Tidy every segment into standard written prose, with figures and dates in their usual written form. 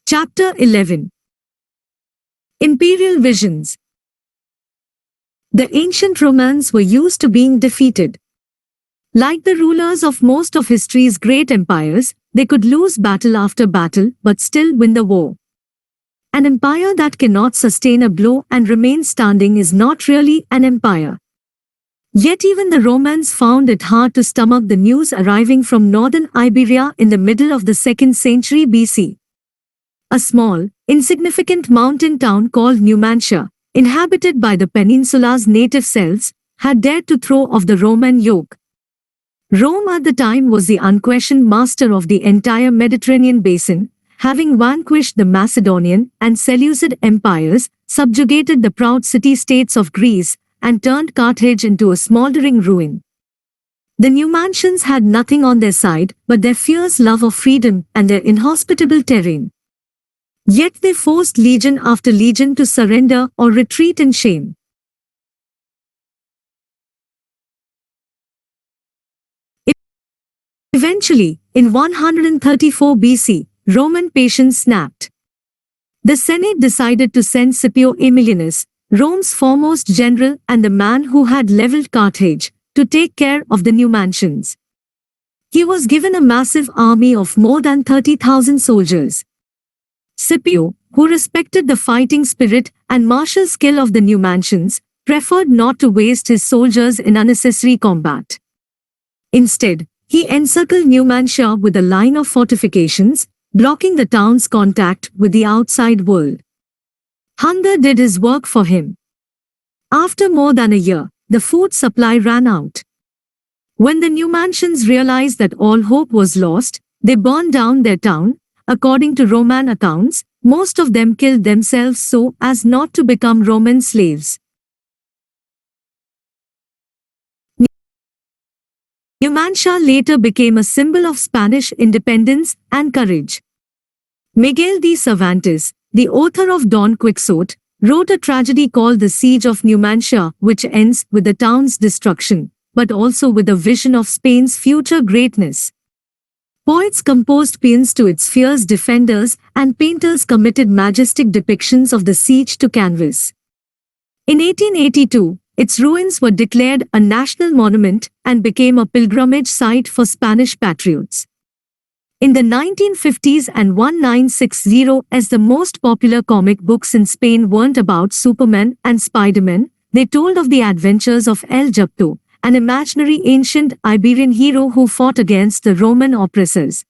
Chapter 11. Imperial Visions. The ancient Romans were used to being defeated. Like the rulers of most of history's great empires, they could lose battle after battle but still win the war. An empire that cannot sustain a blow and remain standing is not really an empire. Yet even the Romans found it hard to stomach the news arriving from northern Iberia in the middle of the 2nd century BC. A small, insignificant mountain town called Numantia, inhabited by the peninsula's native Celts, had dared to throw off the Roman yoke. Rome at the time was the unquestioned master of the entire Mediterranean basin, having vanquished the Macedonian and Seleucid empires, subjugated the proud city-states of Greece, and turned Carthage into a smoldering ruin. The Numantians had nothing on their side but their fierce love of freedom and their inhospitable terrain. Yet they forced legion after legion to surrender or retreat in shame. Eventually, in 134 BC, Roman patience snapped. The Senate decided to send Scipio Aemilianus, Rome's foremost general and the man who had leveled Carthage, to take care of the Numantians. He was given a massive army of more than 30,000 soldiers. Scipio, who respected the fighting spirit and martial skill of the Numantians, preferred not to waste his soldiers in unnecessary combat. Instead, he encircled Numantia with a line of fortifications, blocking the town's contact with the outside world. Hunger did his work for him. After more than a year, the food supply ran out. When the Numantians realized that all hope was lost, they burned down their town. According to Roman accounts, most of them killed themselves so as not to become Roman slaves. Numantia later became a symbol of Spanish independence and courage. Miguel de Cervantes, the author of Don Quixote, wrote a tragedy called The Siege of Numantia, which ends with the town's destruction, but also with a vision of Spain's future greatness. Poets composed paeans to its fierce defenders, and painters committed majestic depictions of the siege to canvas. In 1882, its ruins were declared a national monument and became a pilgrimage site for Spanish patriots. In the 1950s and 1960s, as the most popular comic books in Spain weren't about Superman and Spider-Man, they told of the adventures of El Jabto, an imaginary ancient Iberian hero who fought against the Roman oppressors.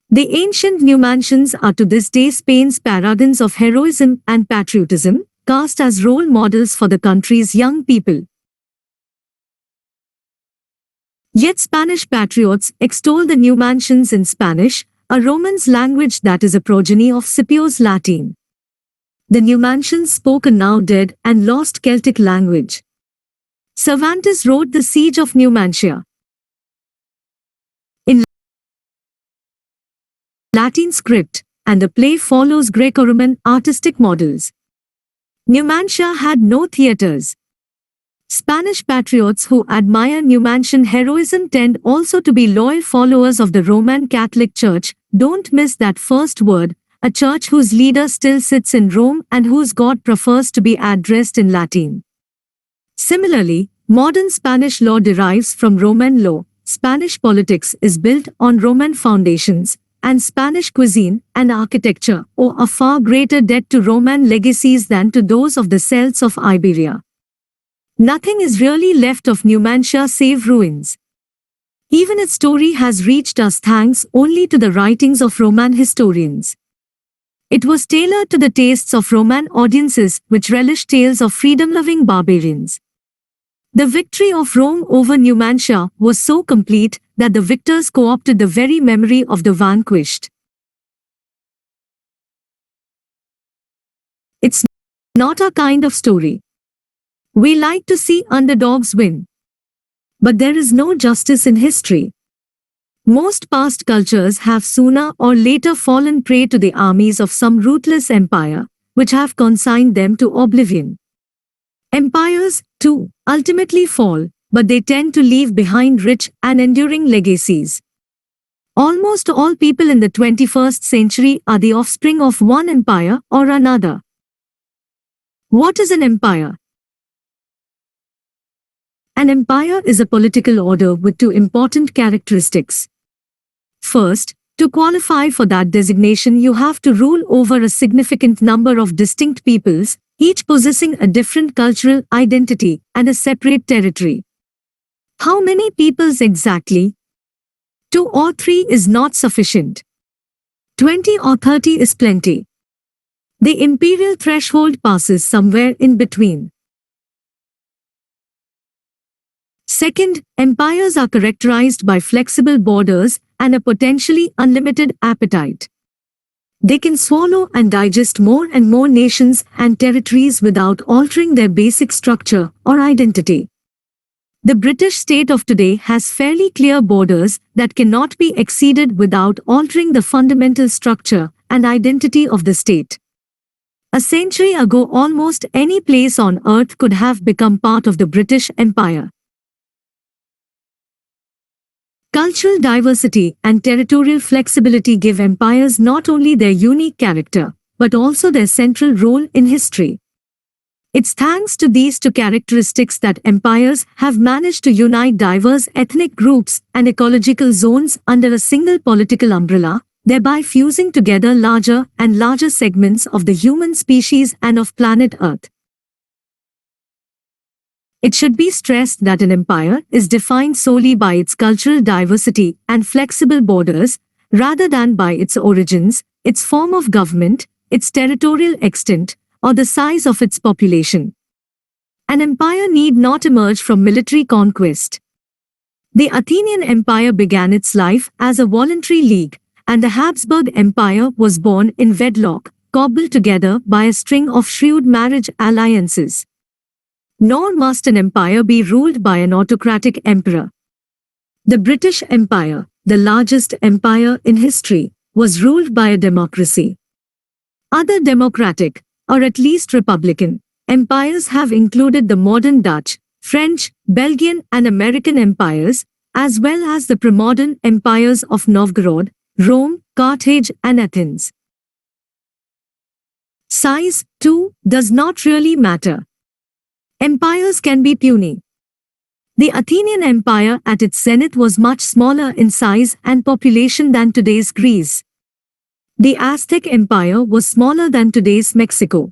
The ancient Numantians are to this day Spain's paragons of heroism and patriotism, cast as role models for the country's young people. Yet Spanish patriots extol the Numantians in Spanish, a Romance language that is a progeny of Scipio's Latin. The Numantians spoke a now dead and lost Celtic language. Cervantes wrote The Siege of Numantia in Latin script, and the play follows Greco-Roman artistic models. Numantia had no theaters. Spanish patriots who admire Numantian heroism tend also to be loyal followers of the Roman Catholic Church. Don't miss that first word, a church whose leader still sits in Rome and whose God prefers to be addressed in Latin. Similarly, modern Spanish law derives from Roman law, Spanish politics is built on Roman foundations, and Spanish cuisine and architecture owe a far greater debt to Roman legacies than to those of the Celts of Iberia. Nothing is really left of Numantia save ruins. Even its story has reached us thanks only to the writings of Roman historians. It was tailored to the tastes of Roman audiences which relished tales of freedom-loving barbarians. The victory of Rome over Numantia was so complete that the victors co-opted the very memory of the vanquished. It's not our kind of story. We like to see underdogs win. But there is no justice in history. Most past cultures have sooner or later fallen prey to the armies of some ruthless empire, which have consigned them to oblivion. Empires, too, ultimately fall, but they tend to leave behind rich and enduring legacies. Almost all people in the 21st century are the offspring of one empire or another. What is an empire? An empire is a political order with two important characteristics. First, to qualify for that designation, you have to rule over a significant number of distinct peoples, each possessing a different cultural identity and a separate territory. How many peoples exactly? 2 or 3 is not sufficient. 20 or 30 is plenty. The imperial threshold passes somewhere in between. Second, empires are characterized by flexible borders and a potentially unlimited appetite. They can swallow and digest more and more nations and territories without altering their basic structure or identity. The British state of today has fairly clear borders that cannot be exceeded without altering the fundamental structure and identity of the state. A century ago, almost any place on earth could have become part of the British Empire. Cultural diversity and territorial flexibility give empires not only their unique character, but also their central role in history. It's thanks to these two characteristics that empires have managed to unite diverse ethnic groups and ecological zones under a single political umbrella, thereby fusing together larger and larger segments of the human species and of planet Earth. It should be stressed that an empire is defined solely by its cultural diversity and flexible borders, rather than by its origins, its form of government, its territorial extent, or the size of its population. An empire need not emerge from military conquest. The Athenian Empire began its life as a voluntary league, and the Habsburg Empire was born in wedlock, cobbled together by a string of shrewd marriage alliances. Nor must an empire be ruled by an autocratic emperor. The British Empire, the largest empire in history, was ruled by a democracy. Other democratic, or at least republican, empires have included the modern Dutch, French, Belgian and American empires, as well as the pre-modern empires of Novgorod, Rome, Carthage and Athens. Size, too, does not really matter. Empires can be puny. The Athenian Empire at its zenith was much smaller in size and population than today's Greece. The Aztec Empire was smaller than today's Mexico.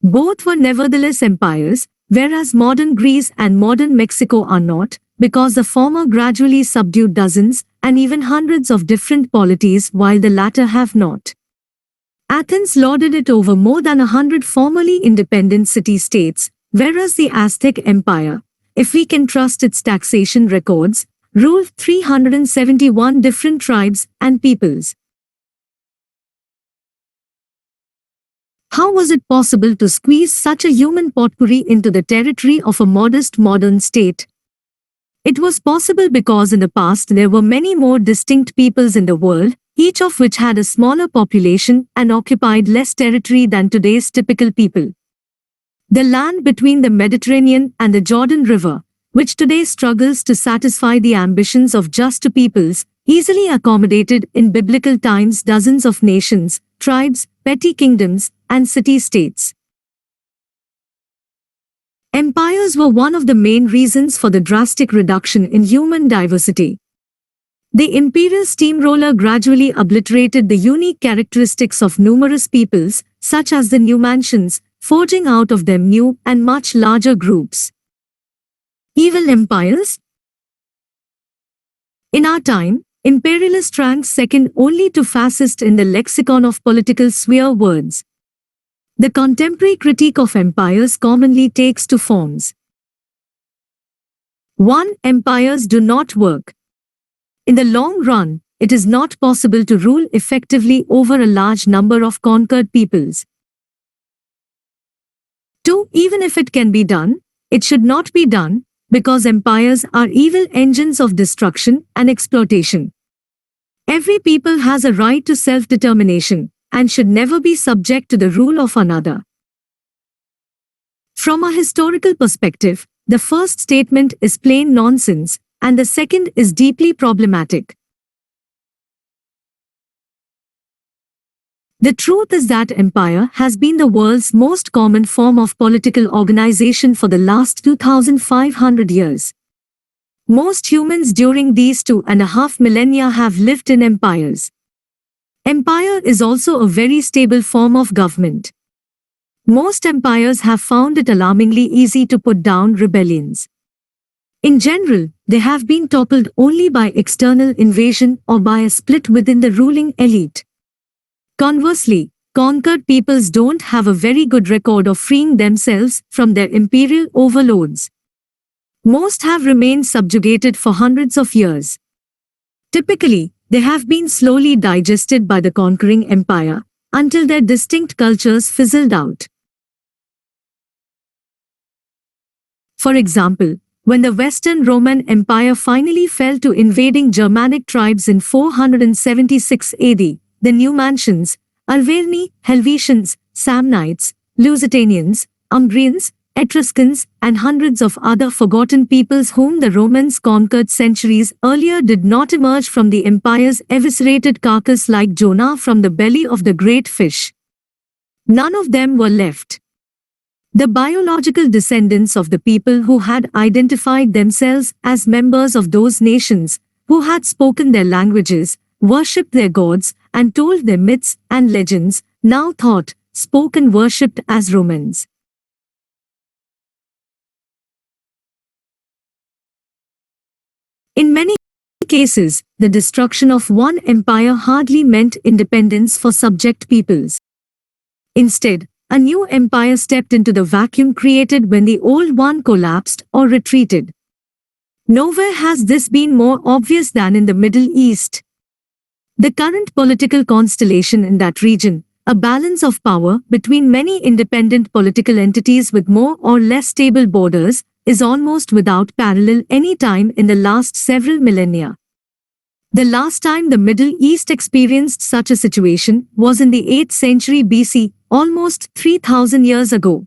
Both were nevertheless empires, whereas modern Greece and modern Mexico are not, because the former gradually subdued dozens and even hundreds of different polities while the latter have not. Athens lorded it over more than 100 formerly independent city-states, whereas the Aztec Empire, if we can trust its taxation records, ruled 371 different tribes and peoples. How was it possible to squeeze such a human potpourri into the territory of a modest modern state? It was possible because in the past there were many more distinct peoples in the world, each of which had a smaller population and occupied less territory than today's typical people. The land between the Mediterranean and the Jordan River, which today struggles to satisfy the ambitions of just two peoples, easily accommodated in biblical times dozens of nations, tribes, petty kingdoms, and city-states. Empires were one of the main reasons for the drastic reduction in human diversity. The imperial steamroller gradually obliterated the unique characteristics of numerous peoples, such as the Numantians, forging out of them new and much larger groups. Evil empires? In our time, imperialist ranks second only to fascist in the lexicon of political swear words. The contemporary critique of empires commonly takes two forms. 1. Empires do not work. In the long run, it is not possible to rule effectively over a large number of conquered peoples. 2. Even if it can be done, it should not be done, because empires are evil engines of destruction and exploitation. Every people has a right to self-determination, and should never be subject to the rule of another. From a historical perspective, the first statement is plain nonsense, and the second is deeply problematic. The truth is that empire has been the world's most common form of political organization for the last 2,500 years. Most humans during these 2.5 millennia have lived in empires. Empire is also a very stable form of government. Most empires have found it alarmingly easy to put down rebellions. In general, they have been toppled only by external invasion or by a split within the ruling elite. Conversely, conquered peoples don't have a very good record of freeing themselves from their imperial overlords. Most have remained subjugated for hundreds of years. Typically, they have been slowly digested by the conquering empire until their distinct cultures fizzled out. For example, when the Western Roman Empire finally fell to invading Germanic tribes in 476 AD, the Numantians, Arverni, Helvetians, Samnites, Lusitanians, Umbrians, Etruscans, and hundreds of other forgotten peoples whom the Romans conquered centuries earlier did not emerge from the empire's eviscerated carcass like Jonah from the belly of the great fish. None of them were left. The biological descendants of the people who had identified themselves as members of those nations, who had spoken their languages, worshipped their gods, and told their myths and legends, now thought, spoke and worshipped as Romans. In many cases, the destruction of one empire hardly meant independence for subject peoples. Instead, a new empire stepped into the vacuum created when the old one collapsed or retreated. Nowhere has this been more obvious than in the Middle East. The current political constellation in that region, a balance of power between many independent political entities with more or less stable borders, is almost without parallel any time in the last several millennia. The last time the Middle East experienced such a situation was in the 8th century BC, almost 3,000 years ago.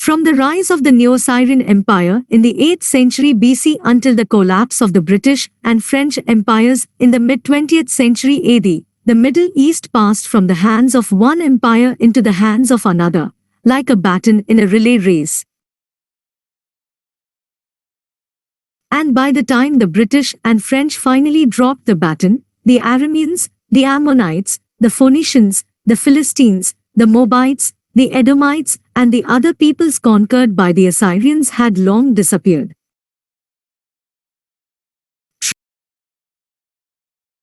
From the rise of the Neo-Assyrian Empire in the 8th century BC until the collapse of the British and French empires in the mid-20th century AD, the Middle East passed from the hands of one empire into the hands of another, like a baton in a relay race. And by the time the British and French finally dropped the baton, the Arameans, the Ammonites, the Phoenicians, the Philistines, the Moabites, the Edomites, and the other peoples conquered by the Assyrians had long disappeared.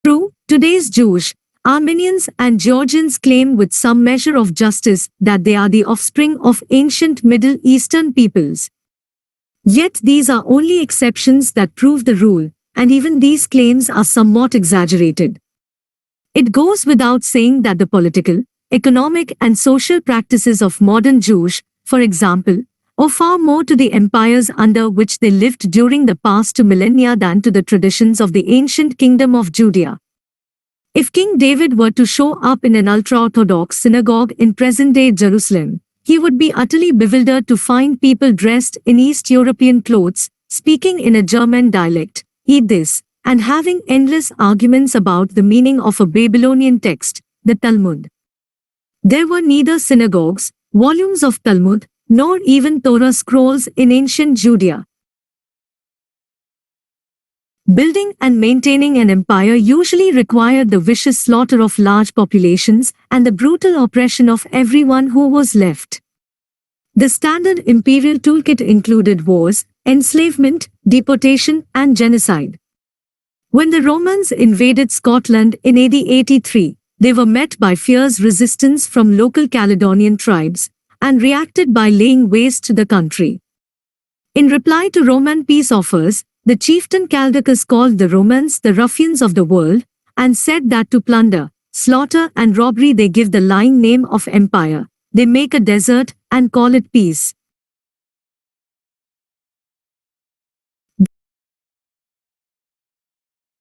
True, today's Jews, Armenians, and Georgians claim with some measure of justice that they are the offspring of ancient Middle Eastern peoples. Yet these are only exceptions that prove the rule, and even these claims are somewhat exaggerated. It goes without saying that the political, economic and social practices of modern Jews, for example, owe far more to the empires under which they lived during the past 2 millennia than to the traditions of the ancient kingdom of Judea. If King David were to show up in an ultra-Orthodox synagogue in present-day Jerusalem, he would be utterly bewildered to find people dressed in East European clothes, speaking in a German dialect, eat this, and having endless arguments about the meaning of a Babylonian text, the Talmud. There were neither synagogues, volumes of Talmud, nor even Torah scrolls in ancient Judea. Building and maintaining an empire usually required the vicious slaughter of large populations and the brutal oppression of everyone who was left. The standard imperial toolkit included wars, enslavement, deportation, and genocide. When the Romans invaded Scotland in AD 83, they were met by fierce resistance from local Caledonian tribes and reacted by laying waste to the country. In reply to Roman peace offers, the chieftain Caldicus called the Romans the ruffians of the world and said that to plunder, slaughter and robbery they give the lying name of empire. They make a desert and call it peace.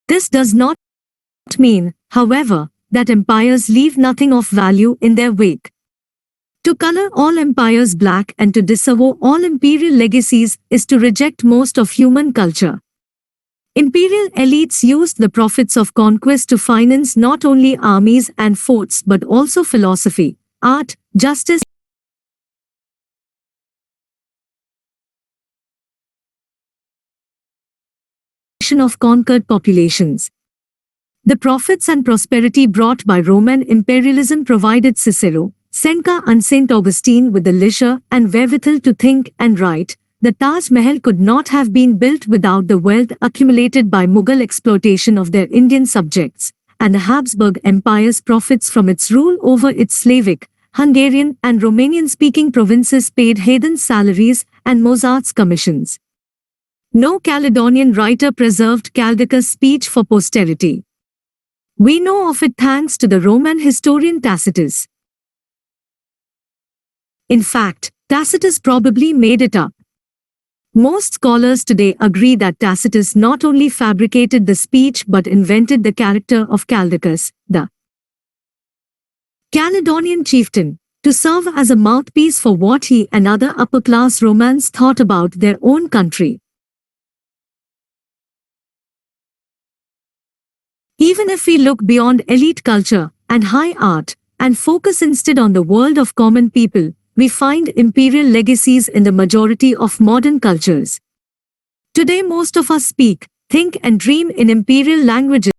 This does not mean, however, that empires leave nothing of value in their wake. To color all empires black and to disavow all imperial legacies is to reject most of human culture. Imperial elites used the profits of conquest to finance not only armies and forts but also philosophy, art, justice, of conquered populations. The profits and prosperity brought by Roman imperialism provided Cicero, Seneca and St. Augustine with the leisure and wherewithal to think and write. The Taj Mahal could not have been built without the wealth accumulated by Mughal exploitation of their Indian subjects, and the Habsburg Empire's profits from its rule over its Slavic, Hungarian and Romanian-speaking provinces paid Haydn's salaries and Mozart's commissions. No Caledonian writer preserved Caldicus' speech for posterity. We know of it thanks to the Roman historian Tacitus. In fact, Tacitus probably made it up. Most scholars today agree that Tacitus not only fabricated the speech but invented the character of Caldicus, the Caledonian chieftain, to serve as a mouthpiece for what he and other upper-class Romans thought about their own country. Even if we look beyond elite culture and high art and focus instead on the world of common people, we find imperial legacies in the majority of modern cultures. Today most of us speak, think and dream in imperial languages.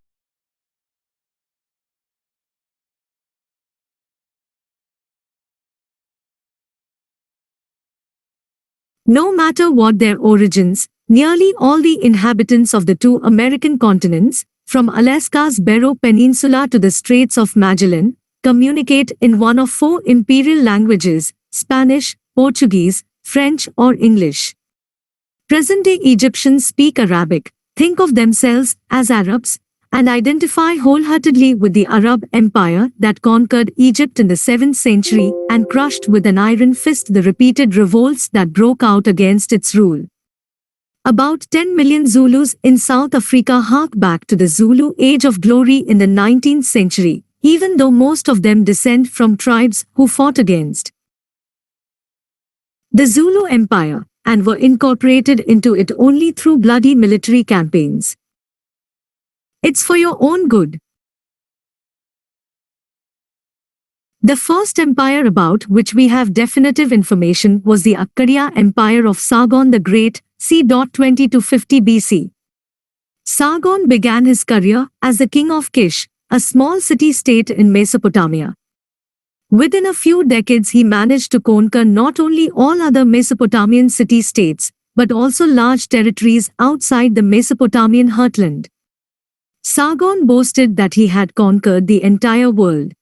No matter what their origins, nearly all the inhabitants of the two American continents, from Alaska's Barrow Peninsula to the Straits of Magellan, communicate in one of four imperial languages: Spanish, Portuguese, French or English. Present-day Egyptians speak Arabic, think of themselves as Arabs, and identify wholeheartedly with the Arab Empire that conquered Egypt in the 7th century and crushed with an iron fist the repeated revolts that broke out against its rule. About 10 million Zulus in South Africa hark back to the Zulu Age of Glory in the 19th century, even though most of them descend from tribes who fought against the Zulu Empire and were incorporated into it only through bloody military campaigns. It's for your own good. The first empire about which we have definitive information was the Akkadiya Empire of Sargon the Great, c. 20 to 50 BC. Sargon began his career as the king of Kish, a small city-state in Mesopotamia. Within a few decades he managed to conquer not only all other Mesopotamian city-states, but also large territories outside the Mesopotamian heartland. Sargon boasted that he had conquered the entire world.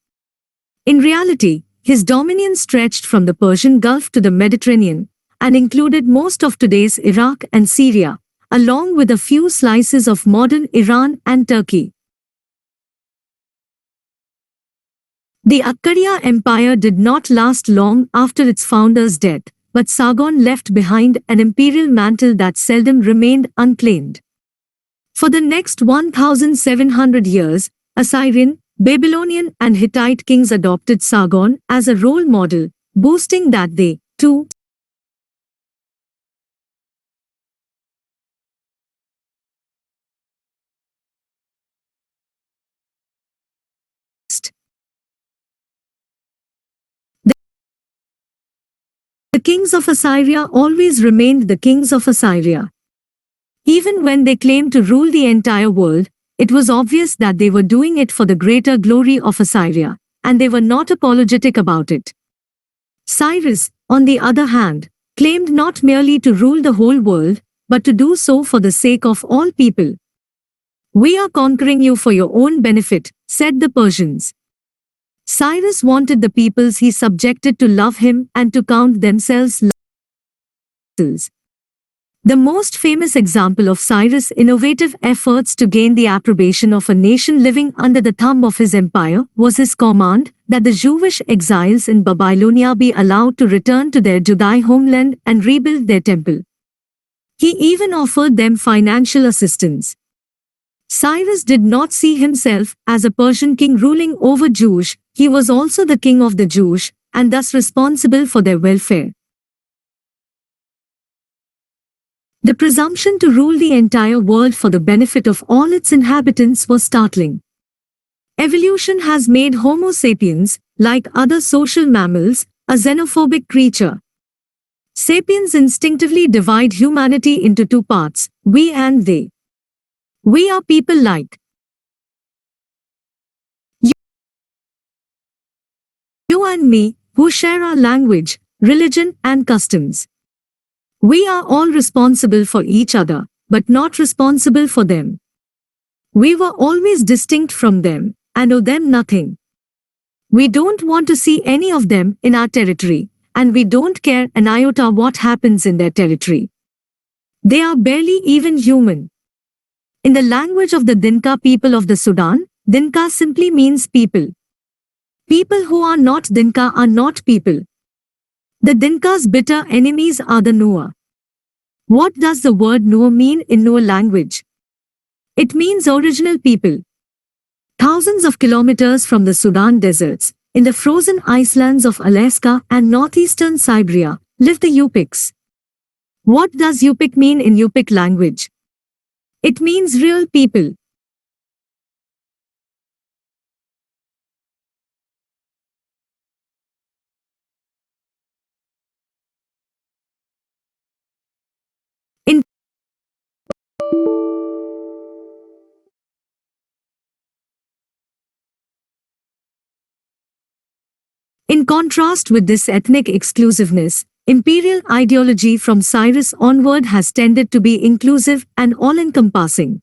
In reality, his dominion stretched from the Persian Gulf to the Mediterranean, and included most of today's Iraq and Syria, along with a few slices of modern Iran and Turkey. The Akkadiya Empire did not last long after its founder's death, but Sargon left behind an imperial mantle that seldom remained unclaimed. For the next 1,700 years, Assyrian, Babylonian and Hittite kings adopted Sargon as a role model, boasting that they, too, the kings of Assyria always remained the kings of Assyria. Even when they claimed to rule the entire world, it was obvious that they were doing it for the greater glory of Assyria, and they were not apologetic about it. Cyrus, on the other hand, claimed not merely to rule the whole world, but to do so for the sake of all people. "We are conquering you for your own benefit," said the Persians. Cyrus wanted the peoples he subjected to love him and to count themselves vassals. The most famous example of Cyrus' innovative efforts to gain the approbation of a nation living under the thumb of his empire was his command that the Jewish exiles in Babylonia be allowed to return to their Judaic homeland and rebuild their temple. He even offered them financial assistance. Cyrus did not see himself as a Persian king ruling over Jews, he was also the king of the Jews, and thus responsible for their welfare. The presumption to rule the entire world for the benefit of all its inhabitants was startling. Evolution has made Homo sapiens, like other social mammals, a xenophobic creature. Sapiens instinctively divide humanity into two parts, we and they. We are people like you and me, who share our language, religion, and customs. We are all responsible for each other, but not responsible for them. We were always distinct from them, and owe them nothing. We don't want to see any of them in our territory, and we don't care an iota what happens in their territory. They are barely even human. In the language of the Dinka people of the Sudan, Dinka simply means people. People who are not Dinka are not people. The Dinka's bitter enemies are the Nuer. What does the word Nuer mean in Nuer language? It means original people. Thousands of kilometers from the Sudan deserts, in the frozen icelands of Alaska and northeastern Siberia, live the Yupiks. What does Yupik mean in Yupik language? It means real people. In In contrast with this ethnic exclusiveness, imperial ideology from Cyrus onward has tended to be inclusive and all-encompassing.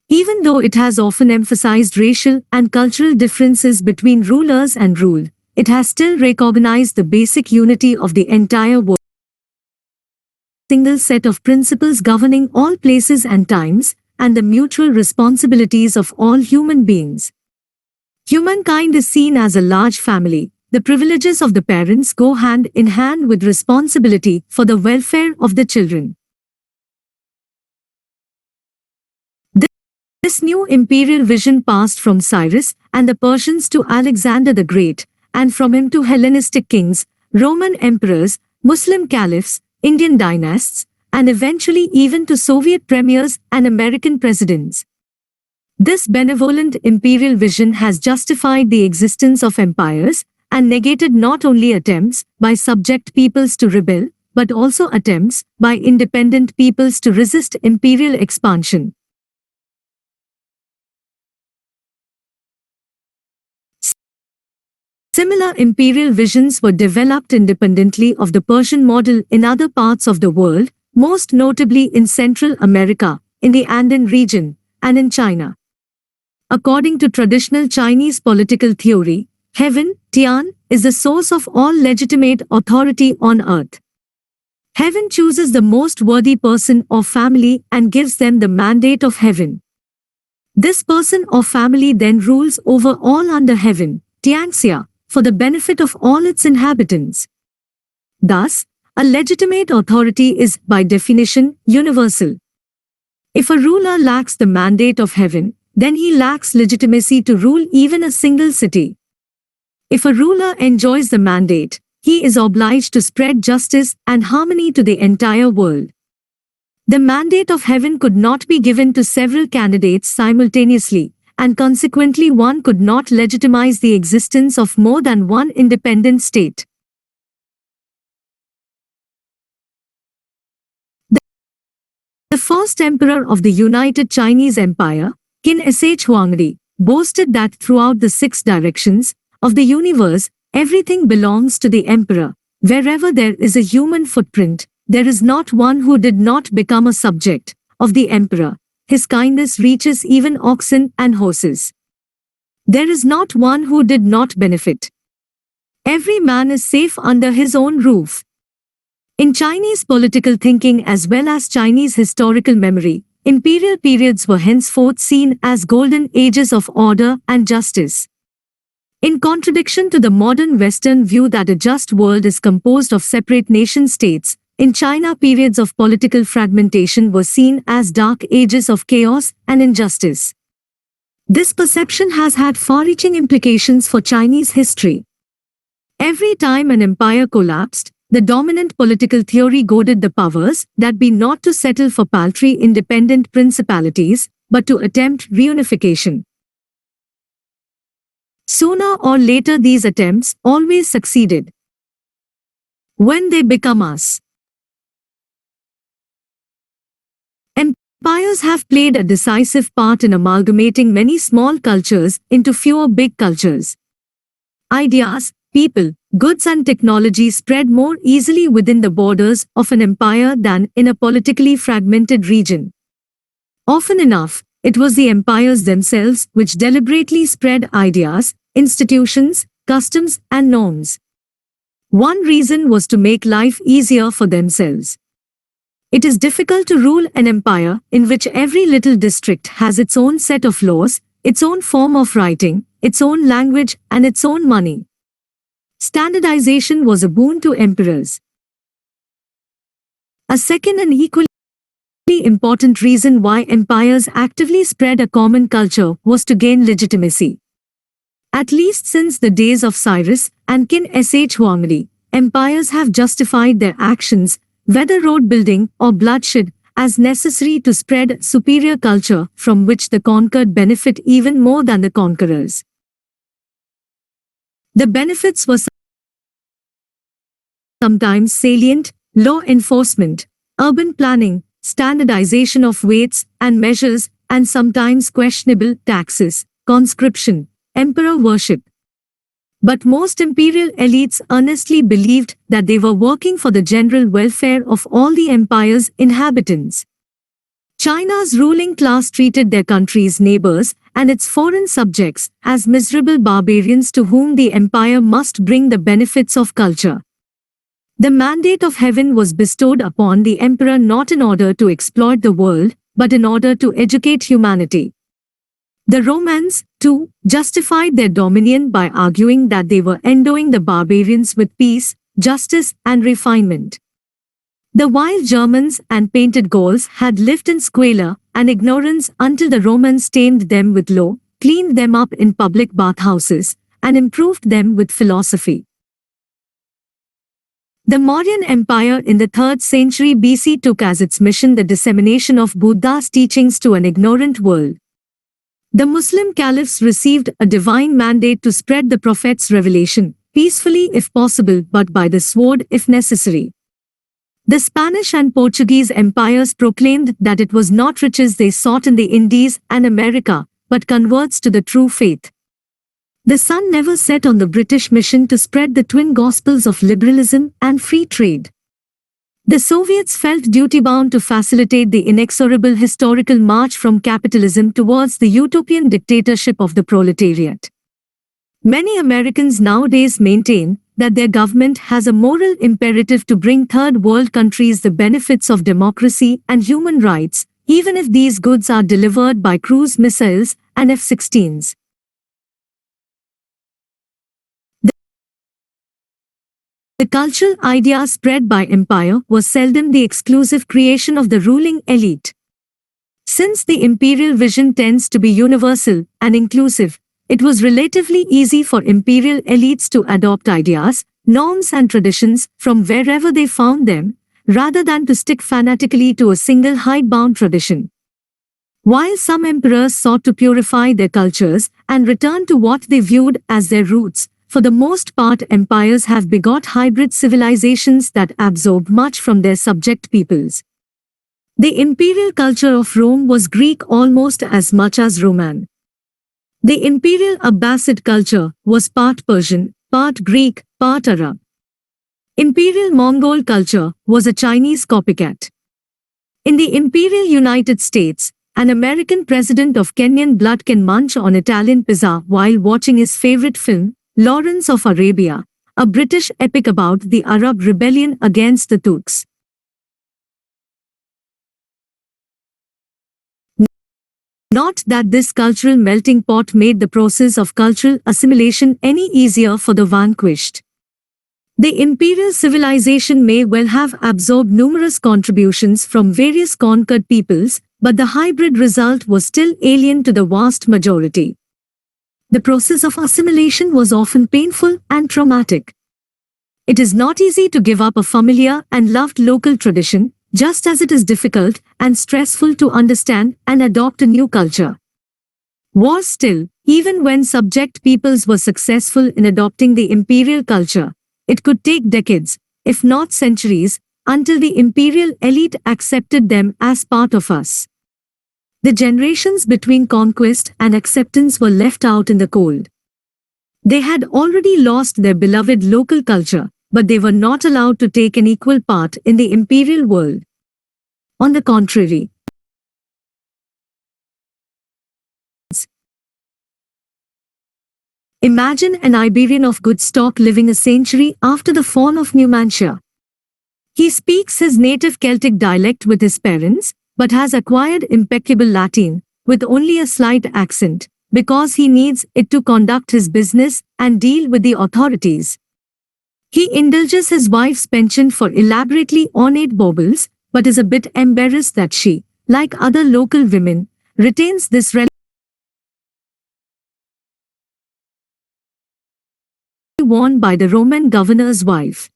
Even though it has often emphasized racial and cultural differences between rulers and ruled, it has still recognized the basic unity of the entire world. A single set of principles governing all places and times, and the mutual responsibilities of all human beings. Humankind is seen as a large family. The privileges of the parents go hand in hand with responsibility for the welfare of the children. This new imperial vision passed from Cyrus and the Persians to Alexander the Great, and from him to Hellenistic kings, Roman emperors, Muslim caliphs, Indian dynasts, and eventually even to Soviet premiers and American presidents. This benevolent imperial vision has justified the existence of empires, and negated not only attempts by subject peoples to rebel, but also attempts by independent peoples to resist imperial expansion. Similar imperial visions were developed independently of the Persian model in other parts of the world, most notably in Central America, in the Andean region, and in China. According to traditional Chinese political theory, Heaven, Tian, is the source of all legitimate authority on earth. Heaven chooses the most worthy person or family and gives them the mandate of heaven. This person or family then rules over all under heaven, Tianxia, for the benefit of all its inhabitants. Thus, a legitimate authority is, by definition, universal. If a ruler lacks the mandate of heaven, then he lacks legitimacy to rule even a single city. If a ruler enjoys the mandate, he is obliged to spread justice and harmony to the entire world. The mandate of heaven could not be given to several candidates simultaneously, and consequently one could not legitimize the existence of more than one independent state. The first emperor of the United Chinese Empire, Qin Sh Huangdi, boasted that throughout the 6 directions of the universe, everything belongs to the emperor. Wherever there is a human footprint, there is not one who did not become a subject of the emperor. His kindness reaches even oxen and horses. There is not one who did not benefit. Every man is safe under his own roof. In Chinese political thinking as well as Chinese historical memory, imperial periods were henceforth seen as golden ages of order and justice. In contradiction to the modern Western view that a just world is composed of separate nation-states, in China periods of political fragmentation were seen as dark ages of chaos and injustice. This perception has had far-reaching implications for Chinese history. Every time an empire collapsed, the dominant political theory goaded the powers that be not to settle for paltry independent principalities, but to attempt reunification. Sooner or later these attempts always succeeded. When they become us. Empires have played a decisive part in amalgamating many small cultures into fewer big cultures. Ideas, people, goods and technology spread more easily within the borders of an empire than in a politically fragmented region. Often enough, it was the empires themselves which deliberately spread ideas, institutions, customs, and norms. One reason was to make life easier for themselves. It is difficult to rule an empire in which every little district has its own set of laws, its own form of writing, its own language, and its own money. Standardization was a boon to emperors. A second and equally important reason why empires actively spread a common culture was to gain legitimacy. At least since the days of Cyrus and King Huangdi, empires have justified their actions, whether road building or bloodshed, as necessary to spread superior culture from which the conquered benefit even more than the conquerors. The benefits were sometimes salient: law enforcement, urban planning, standardization of weights and measures, and sometimes questionable taxes, conscription, emperor worship. But most imperial elites earnestly believed that they were working for the general welfare of all the empire's inhabitants. China's ruling class treated their country's neighbors and its foreign subjects as miserable barbarians to whom the empire must bring the benefits of culture. The mandate of heaven was bestowed upon the emperor not in order to exploit the world, but in order to educate humanity. The Romans, too, justified their dominion by arguing that they were endowing the barbarians with peace, justice, and refinement. The wild Germans and painted Gauls had lived in squalor and ignorance until the Romans tamed them with law, cleaned them up in public bathhouses, and improved them with philosophy. The Mauryan Empire in the 3rd century BC took as its mission the dissemination of Buddha's teachings to an ignorant world. The Muslim caliphs received a divine mandate to spread the Prophet's revelation, peacefully if possible but by the sword if necessary. The Spanish and Portuguese empires proclaimed that it was not riches they sought in the Indies and America, but converts to the true faith. The sun never set on the British mission to spread the twin gospels of liberalism and free trade. The Soviets felt duty-bound to facilitate the inexorable historical march from capitalism towards the utopian dictatorship of the proletariat. Many Americans nowadays maintain that their government has a moral imperative to bring third world countries the benefits of democracy and human rights, even if these goods are delivered by cruise missiles and F-16s. The cultural idea spread by empire was seldom the exclusive creation of the ruling elite. Since the imperial vision tends to be universal and inclusive, it was relatively easy for imperial elites to adopt ideas, norms and traditions from wherever they found them, rather than to stick fanatically to a single hidebound tradition. While some emperors sought to purify their cultures and return to what they viewed as their roots, for the most part empires have begot hybrid civilizations that absorb much from their subject peoples. The imperial culture of Rome was Greek almost as much as Roman. The imperial Abbasid culture was part Persian, part Greek, part Arab. Imperial Mongol culture was a Chinese copycat. In the imperial United States, an American president of Kenyan blood can munch on Italian pizza while watching his favorite film, Lawrence of Arabia, a British epic about the Arab rebellion against the Turks. Not that this cultural melting pot made the process of cultural assimilation any easier for the vanquished. The imperial civilization may well have absorbed numerous contributions from various conquered peoples, but the hybrid result was still alien to the vast majority. The process of assimilation was often painful and traumatic. It is not easy to give up a familiar and loved local tradition, just as it is difficult and stressful to understand and adopt a new culture. Worse still, even when subject peoples were successful in adopting the imperial culture, it could take decades, if not centuries, until the imperial elite accepted them as part of us. The generations between conquest and acceptance were left out in the cold. They had already lost their beloved local culture, but they were not allowed to take an equal part in the imperial world. On the contrary, imagine an Iberian of good stock living a century after the fall of Numantia. He speaks his native Celtic dialect with his parents, but has acquired impeccable Latin, with only a slight accent, because he needs it to conduct his business and deal with the authorities. He indulges his wife's penchant for elaborately ornate baubles, but is a bit embarrassed that she, like other local women, retains this worn by the Roman governor's wife.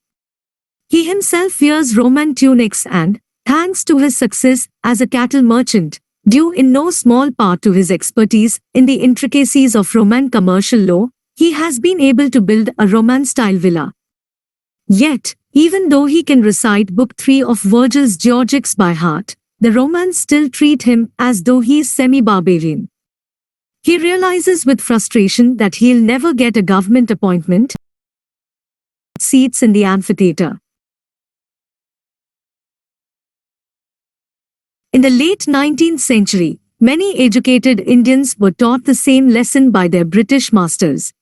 He himself wears Roman tunics and, thanks to his success as a cattle merchant, due in no small part to his expertise in the intricacies of Roman commercial law, he has been able to build a Roman-style villa. Yet, even though he can recite Book 3 of Virgil's Georgics by heart, the Romans still treat him as though he is semi-barbarian. He realizes with frustration that he'll never get a government appointment, seats in the amphitheater. In the late 19th century, many educated Indians were taught the same lesson by their British masters.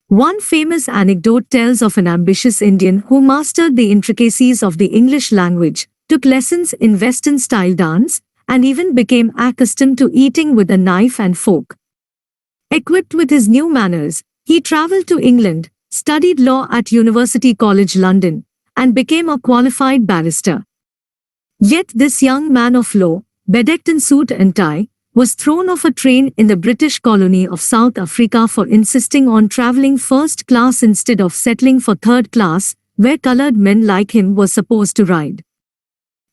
One famous anecdote tells of an ambitious Indian who mastered the intricacies of the English language, took lessons in Western-style dance, and even became accustomed to eating with a knife and fork. Equipped with his new manners, he travelled to England, studied law at University College London, and became a qualified barrister. Yet this young man of law, bedecked in suit and tie, was thrown off a train in the British colony of South Africa for insisting on travelling first class instead of settling for third class, where coloured men like him were supposed to ride.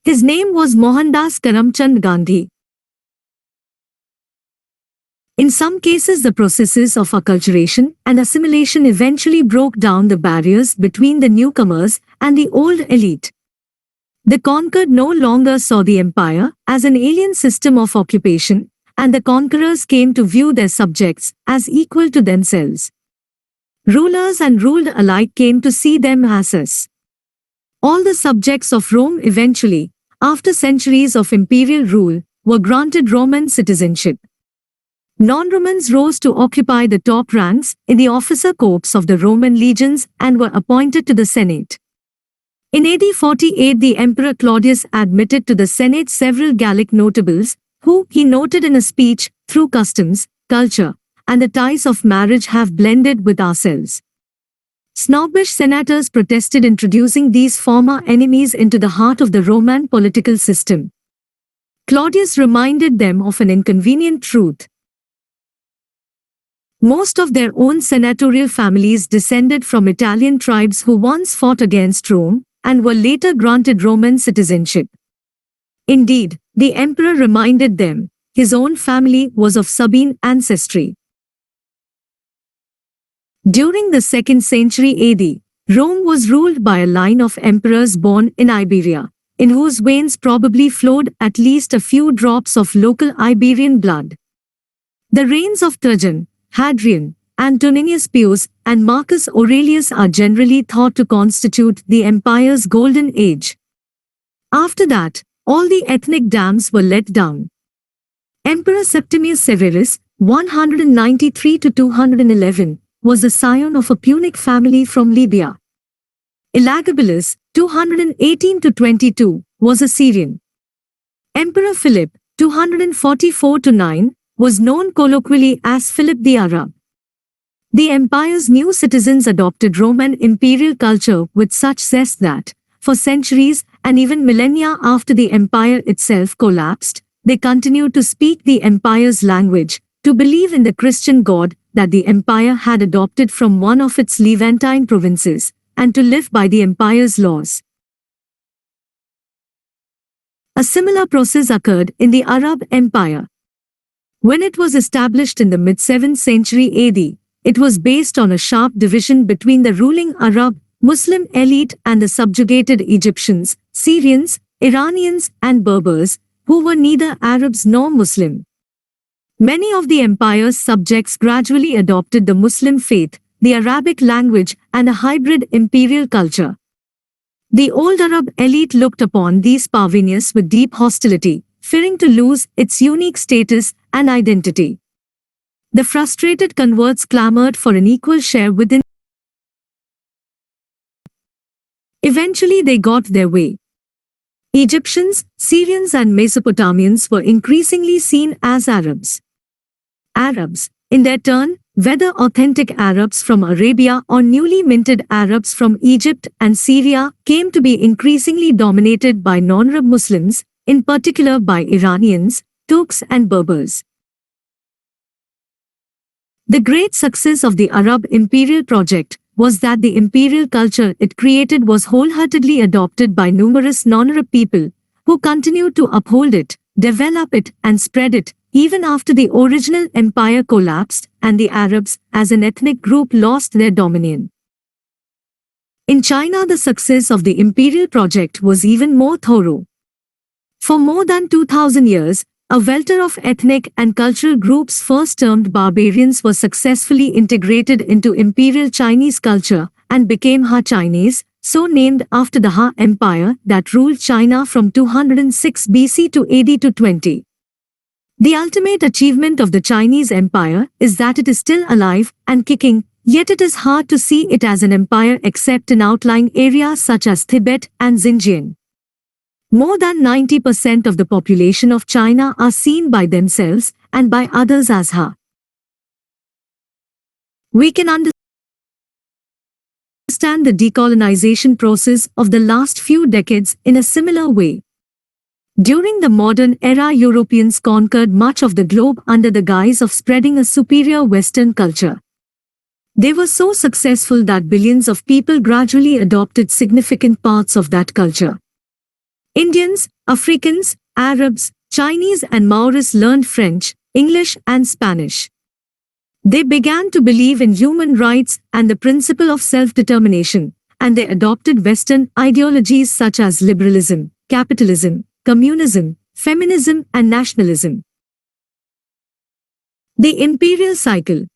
His name was Mohandas Karamchand Gandhi. In some cases, the processes of acculturation and assimilation eventually broke down the barriers between the newcomers and the old elite. The conquered no longer saw the empire as an alien system of occupation, and the conquerors came to view their subjects as equal to themselves. Rulers and ruled alike came to see them as us. All the subjects of Rome eventually, after centuries of imperial rule, were granted Roman citizenship. Non-Romans rose to occupy the top ranks in the officer corps of the Roman legions and were appointed to the Senate. In AD 48, the Emperor Claudius admitted to the Senate several Gallic notables, who, he noted in a speech, through customs, culture, and the ties of marriage have blended with ourselves. Snobbish senators protested introducing these former enemies into the heart of the Roman political system. Claudius reminded them of an inconvenient truth. Most of their own senatorial families descended from Italian tribes who once fought against Rome and were later granted Roman citizenship. Indeed, the emperor reminded them, his own family was of Sabine ancestry. During the 2nd century AD, Rome was ruled by a line of emperors born in Iberia, in whose veins probably flowed at least a few drops of local Iberian blood. The reigns of Trajan, Hadrian, Antoninus Pius, and Marcus Aurelius are generally thought to constitute the empire's golden age. After that, all the ethnic dams were let down. Emperor Septimius Severus, 193–211, was the scion of a Punic family from Libya. Elagabalus, 218–22, was a Syrian. Emperor Philip, 244–9, was known colloquially as Philip the Arab. The empire's new citizens adopted Roman imperial culture with such zest that, for centuries and even millennia after the empire itself collapsed, they continued to speak the empire's language, to believe in the Christian God that the empire had adopted from one of its Levantine provinces, and to live by the empire's laws. A similar process occurred in the Arab Empire. When it was established in the mid-7th century AD, it was based on a sharp division between the ruling Arab, Muslim elite and the subjugated Egyptians, Syrians, Iranians and Berbers, who were neither Arabs nor Muslim. Many of the empire's subjects gradually adopted the Muslim faith, the Arabic language and a hybrid imperial culture. The old Arab elite looked upon these parvenus with deep hostility, fearing to lose its unique status and identity. The frustrated converts clamored for an equal share within. Eventually they got their way. Egyptians, Syrians and Mesopotamians were increasingly seen as Arabs. Arabs, in their turn, whether authentic Arabs from Arabia or newly minted Arabs from Egypt and Syria, came to be increasingly dominated by non-Arab Muslims, in particular by Iranians, Turks and Berbers. The great success of the Arab imperial project was that the imperial culture it created was wholeheartedly adopted by numerous non-Arab people, who continued to uphold it, develop it and spread it, even after the original empire collapsed and the Arabs as an ethnic group lost their dominion. In China, the success of the imperial project was even more thorough. For more than 2,000 years, a welter of ethnic and cultural groups first termed barbarians were successfully integrated into imperial Chinese culture and became Ha Chinese, so named after the Ha Empire that ruled China from 206 BC to AD 220. The ultimate achievement of the Chinese Empire is that it is still alive and kicking, yet it is hard to see it as an empire except in outlying areas such as Tibet and Xinjiang. More than 90% of the population of China are seen by themselves and by others as Ha. We can understand the decolonization process of the last few decades in a similar way. During the modern era, Europeans conquered much of the globe under the guise of spreading a superior Western culture. They were so successful that billions of people gradually adopted significant parts of that culture. Indians, Africans, Arabs, Chinese and Maoris learned French, English and Spanish. They began to believe in human rights and the principle of self-determination, and they adopted Western ideologies such as liberalism, capitalism, communism, feminism and nationalism. The imperial cycle.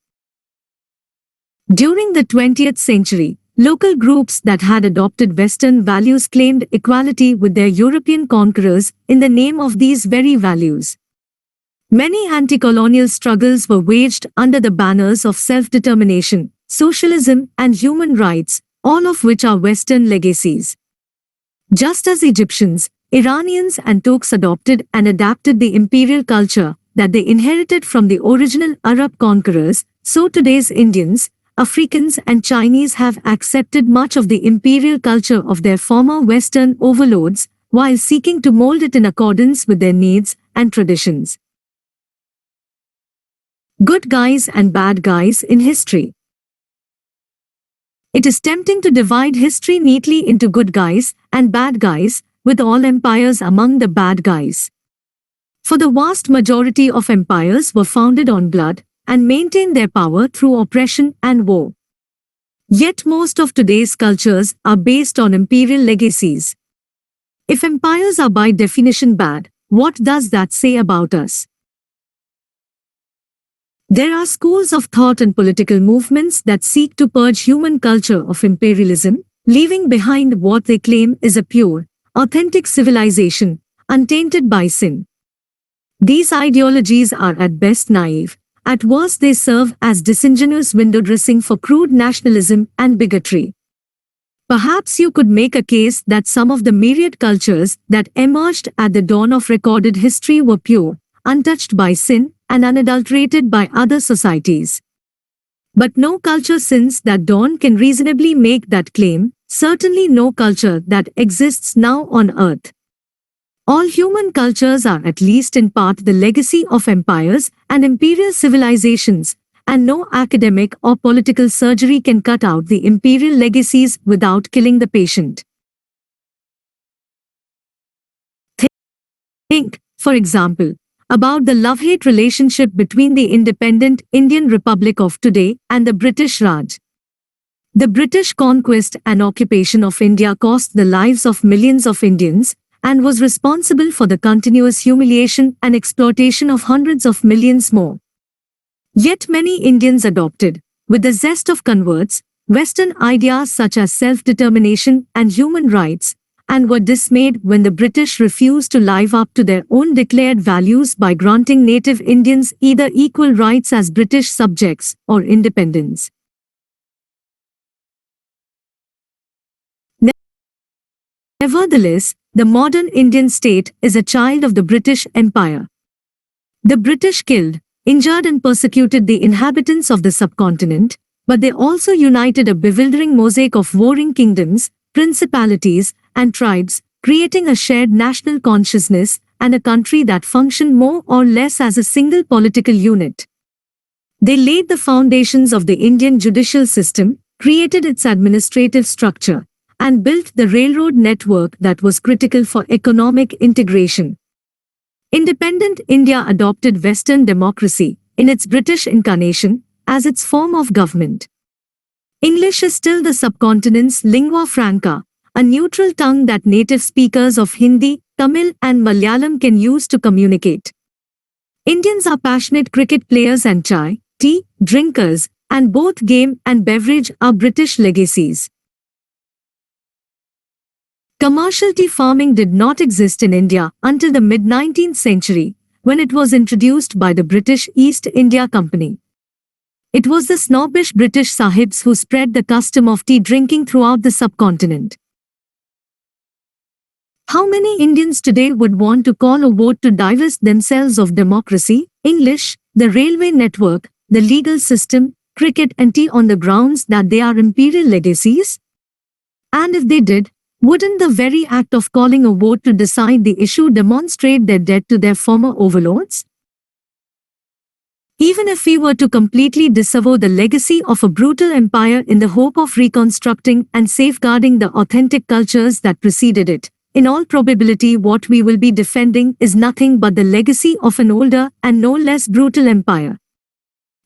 During the 20th century, local groups that had adopted Western values claimed equality with their European conquerors in the name of these very values. Many anti-colonial struggles were waged under the banners of self-determination, socialism and human rights, all of which are Western legacies. Just as Egyptians, Iranians and Turks adopted and adapted the imperial culture that they inherited from the original Arab conquerors, so today's Indians, Africans and Chinese have accepted much of the imperial culture of their former Western overlords, while seeking to mold it in accordance with their needs and traditions. Good guys and bad guys in history. It is tempting to divide history neatly into good guys and bad guys, with all empires among the bad guys. For the vast majority of empires were founded on blood and maintained their power through oppression and war. Yet most of today's cultures are based on imperial legacies. If empires are by definition bad, what does that say about us? There are schools of thought and political movements that seek to purge human culture of imperialism, leaving behind what they claim is a pure, authentic civilization, untainted by sin. These ideologies are at best naive, at worst they serve as disingenuous window dressing for crude nationalism and bigotry. Perhaps you could make a case that some of the myriad cultures that emerged at the dawn of recorded history were pure, untouched by sin, and unadulterated by other societies. But no culture since that dawn can reasonably make that claim, certainly no culture that exists now on earth. All human cultures are at least in part the legacy of empires and imperial civilizations, and no academic or political surgery can cut out the imperial legacies without killing the patient. Think, for example, about the love-hate relationship between the independent Indian Republic of today and the British Raj. The British conquest and occupation of India cost the lives of millions of Indians and was responsible for the continuous humiliation and exploitation of hundreds of millions more. Yet many Indians adopted, with the zest of converts, Western ideas such as self-determination and human rights, and were dismayed when the British refused to live up to their own declared values by granting native Indians either equal rights as British subjects or independence. Nevertheless, the modern Indian state is a child of the British Empire. The British killed, injured and persecuted the inhabitants of the subcontinent, but they also united a bewildering mosaic of warring kingdoms, principalities, and tribes, creating a shared national consciousness and a country that functioned more or less as a single political unit. They laid the foundations of the Indian judicial system, created its administrative structure, and built the railroad network that was critical for economic integration. Independent India adopted Western democracy, in its British incarnation, as its form of government. English is still the subcontinent's lingua franca, a neutral tongue that native speakers of Hindi, Tamil and Malayalam can use to communicate. Indians are passionate cricket players and tea drinkers, and both game and beverage are British legacies. Commercial tea farming did not exist in India until the mid-19th century, when it was introduced by the British East India Company. It was the snobbish British sahibs who spread the custom of tea drinking throughout the subcontinent. How many Indians today would want to call a vote to divest themselves of democracy, English, the railway network, the legal system, cricket and tea on the grounds that they are imperial legacies? And if they did, wouldn't the very act of calling a vote to decide the issue demonstrate their debt to their former overlords? Even if we were to completely disavow the legacy of a brutal empire in the hope of reconstructing and safeguarding the authentic cultures that preceded it, in all probability what we will be defending is nothing but the legacy of an older and no less brutal empire.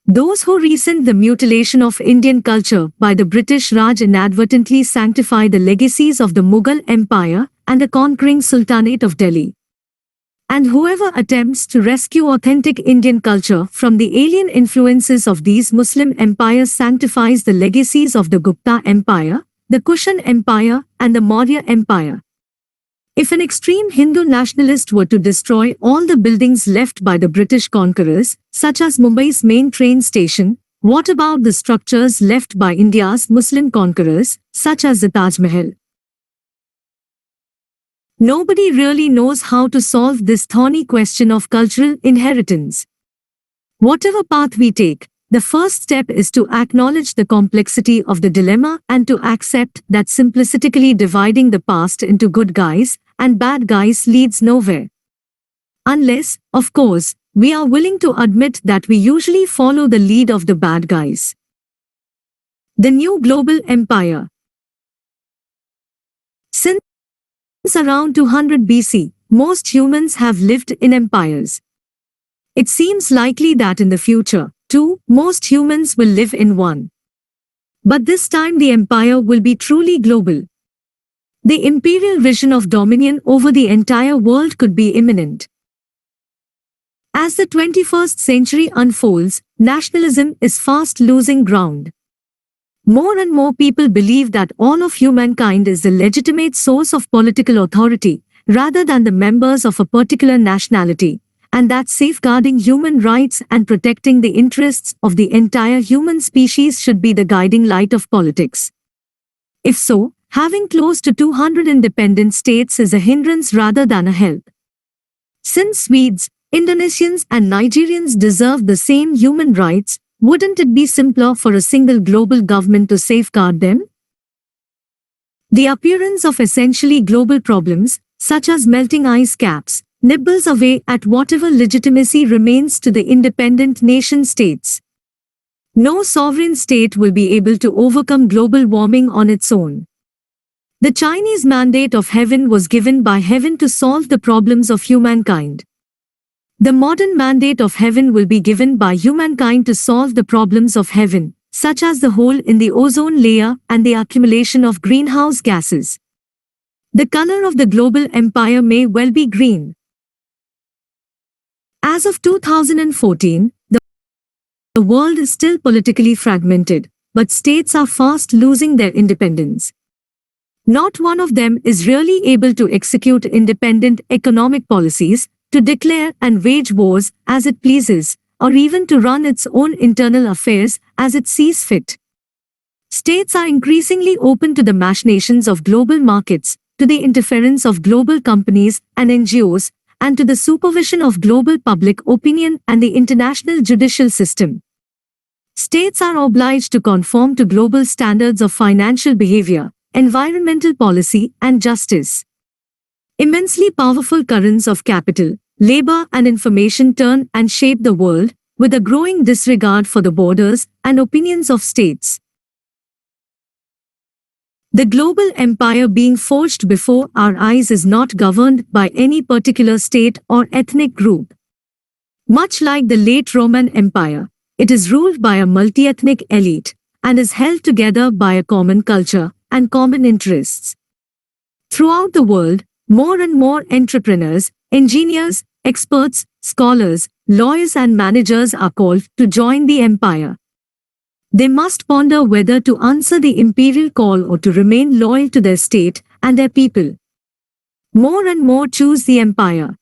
Those who resent the mutilation of Indian culture by the British Raj inadvertently sanctify the legacies of the Mughal Empire and the conquering Sultanate of Delhi. And whoever attempts to rescue authentic Indian culture from the alien influences of these Muslim empires sanctifies the legacies of the Gupta Empire, the Kushan Empire, and the Maurya Empire. If an extreme Hindu nationalist were to destroy all the buildings left by the British conquerors, such as Mumbai's main train station, what about the structures left by India's Muslim conquerors, such as the Taj Mahal? Nobody really knows how to solve this thorny question of cultural inheritance. Whatever path we take, the first step is to acknowledge the complexity of the dilemma and to accept that simplistically dividing the past into good guys and bad guys leads nowhere. Unless, of course, we are willing to admit that we usually follow the lead of the bad guys. The new global empire. Since around 200 BC, most humans have lived in empires. It seems likely that in the future, too, most humans will live in one. But this time the empire will be truly global. The imperial vision of dominion over the entire world could be imminent. As the 21st century unfolds, nationalism is fast losing ground. More and more people believe that all of humankind is the legitimate source of political authority, rather than the members of a particular nationality, and that safeguarding human rights and protecting the interests of the entire human species should be the guiding light of politics. If so, having close to 200 independent states is a hindrance rather than a help. Since Swedes, Indonesians and Nigerians deserve the same human rights, wouldn't it be simpler for a single global government to safeguard them? The appearance of essentially global problems, such as melting ice caps, nibbles away at whatever legitimacy remains to the independent nation-states. No sovereign state will be able to overcome global warming on its own. The Chinese mandate of heaven was given by heaven to solve the problems of humankind. The modern mandate of heaven will be given by humankind to solve the problems of heaven, such as the hole in the ozone layer and the accumulation of greenhouse gases. The color of the global empire may well be green. As of 2014, the world is still politically fragmented, but states are fast losing their independence. Not one of them is really able to execute independent economic policies, to declare and wage wars as it pleases, or even to run its own internal affairs as it sees fit. States are increasingly open to the machinations of global markets, to the interference of global companies and NGOs, and to the supervision of global public opinion and the international judicial system. States are obliged to conform to global standards of financial behavior, environmental policy, and justice. Immensely powerful currents of capital, labor, and information turn and shape the world, with a growing disregard for the borders and opinions of states. The global empire being forged before our eyes is not governed by any particular state or ethnic group. Much like the late Roman Empire, it is ruled by a multi-ethnic elite and is held together by a common culture and common interests. Throughout the world, more and more entrepreneurs, engineers, experts, scholars, lawyers, and managers are called to join the empire. They must ponder whether to answer the imperial call or to remain loyal to their state and their people. More and more choose the empire,